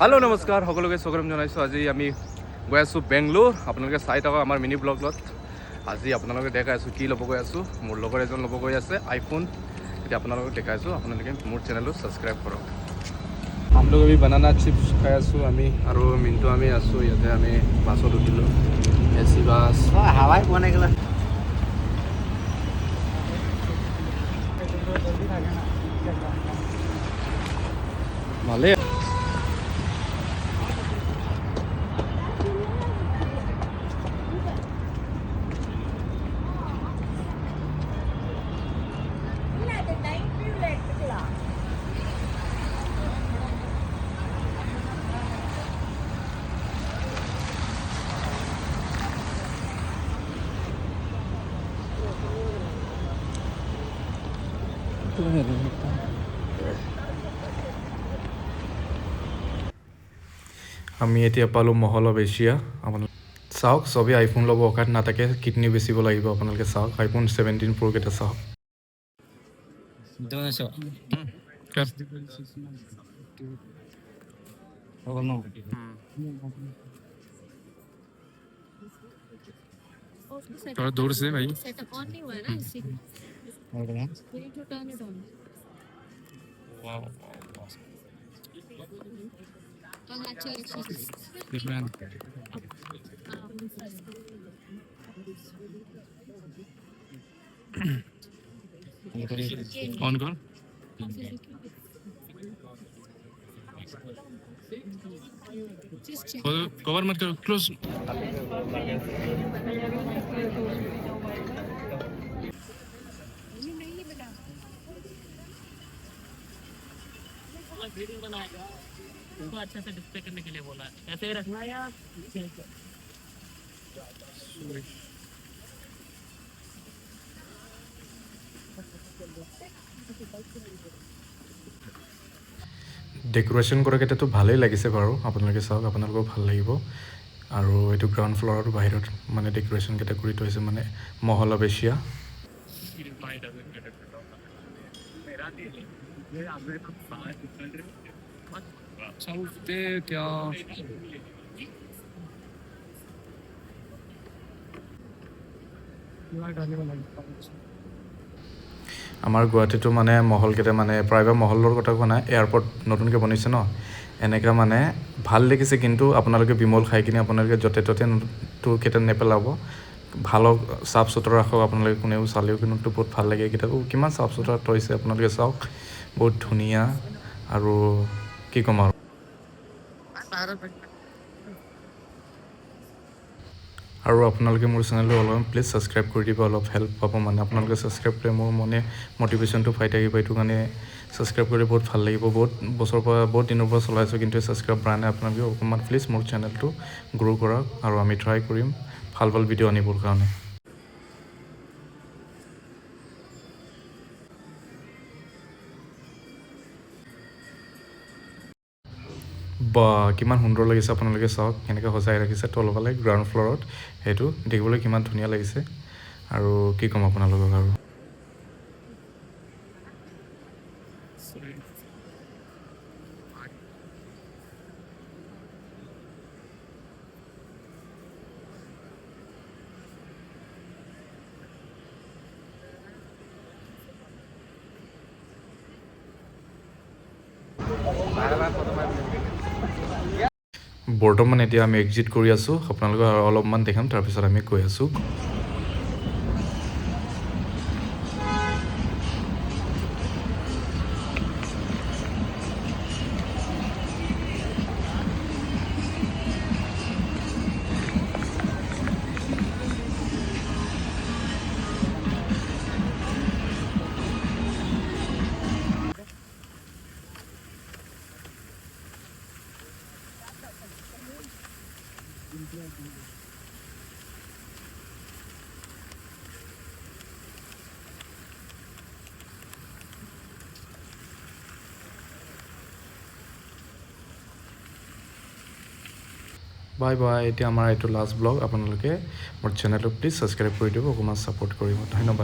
Hello नमस्कार সকলোকে স্বাগতম জনাইছোঁ। আজি আমি গৈ আছোঁ বেংগলোৰ। আপোনালোকে চাই থাকক আমাৰ মিনি ব্লগত। আজি আপোনালোকে দেখাই আছোঁ কি ল'ব গৈ আছোঁ। মোৰ লগৰ এজন ল'ব গৈ আছে আইফোন। এতিয়া আপোনালোকক দেখাইছোঁ, আপোনালোকে মোৰ চেনেলটো ছাবস্ক্ৰাইব কৰক। আমলোক আমি বানানা চিপছ খাই আছোঁ আমি, আৰু মিনটো আমি আছোঁ ইয়াতে। আমি বাছত উঠিলোঁ, AC বাছ। হাৱাই পোৱা নাই গেলা ভালেই। আমি এতিয়া পালোঁ মহল অফ এছিয়া। আপোনালোকে চাওক, চবেই আইফোন ল'ব অকাত নাথাকে, কিডনি বেচিব লাগিব। আপোনালোকে চাওক আইফোন 17 প্ৰ' কেইটা চাওক। थोड़ा दूर से भाई। सेटअप ऑन नहीं हुआ है ना इसी We need to turn it on. On कर। Just check. कवर मत करो, क्लोज। वीडियो बनाएगा उसको अच्छे से डिस्प्ले करने के लिए बोला है, ऐसे ही रखना यार। ডেকোৰেশ্যন কৰা কেইটাতো ভালেই লাগিছে বাৰু, আপোনালোকে চাওক, আপোনালোকেও ভাল লাগিব। আৰু এইটো গ্ৰাউণ্ড ফ্ল'ৰৰ বাহিৰত মানে ডেকোৰেশ্যন কেইটা কৰি থৈছে, মানে মহল অফ এছিয়া। আমাৰ গুৱাহাটীতো মানে মহলকেইটা মানে প্ৰায়ভাগ মহলৰ কথা কোৱা নাই, এয়াৰপৰ্ট নতুনকৈ বনিছে ন, এনেকুৱা মানে ভাল দেখিছে। কিন্তু আপোনালোকে বিমল খাই কিনে আপোনালোকে য'তে ত'তে কেইটা নেপেলাব, ভালক চাফ চুতৰা ৰাখক। আপোনালোকে কোনেও চালেও কিন্তু বহুত ভাল লাগে। এইকেইটাও কিমান চাফ চুতৰা থৈছে আপোনালোকে চাওক, বহুত ধুনীয়া। আৰু কি ক'ম আৰু আপোনালোকে মোৰ চেনেলটো অলপ প্লিজ ছাবস্ক্ৰাইব কৰি দিব, অলপ হেল্প পাব। মানে আপোনালোকে ছাবস্ক্ৰাইব কৰিলে মোৰ মনে মটিভেশ্যনটো পাই থাকিব। এইটো কাৰণে ছাবস্ক্ৰাইব কৰিলে বহুত ভাল লাগিব। বহুত বছৰৰ পৰা, বহুত দিনৰ পৰা চলাইছোঁ, কিন্তু ছাবস্ক্ৰাইব কৰা নাই। আপোনালোকে অকণমান প্লিজ মোৰ চেনেলটো গ্ৰ' কৰক, আৰু আমি ট্ৰাই কৰিম ভাল ভাল ভিডিঅ' আনিবৰ কাৰণে। বা কিমান সুন্দৰ লাগিছে, আপোনালোকে চাওক কেনেকৈ সজাই ৰাখিছে তলফালে গ্ৰাউণ্ড ফ্ল'ৰত। সেইটো দেখিবলৈ কিমান ধুনীয়া লাগিছে, আৰু কি ক'ম আপোনালোকক আৰু। বৰ্তমান এতিয়া আমি এক্সিট কৰি আছোঁ। আপোনালোকক আৰু অলপমান দেখাম, তাৰপিছত আমি গৈ আছোঁ। Bye bye. এতিয়া আমাৰ এইটো লাষ্ট ব্লগ। আপোনালোকে মোৰ চেনেলটো প্লিজ ছাবস্ক্ৰাইব কৰি দিব, অকণমান ছাপোৰ্ট কৰিব। ধন্যবাদ।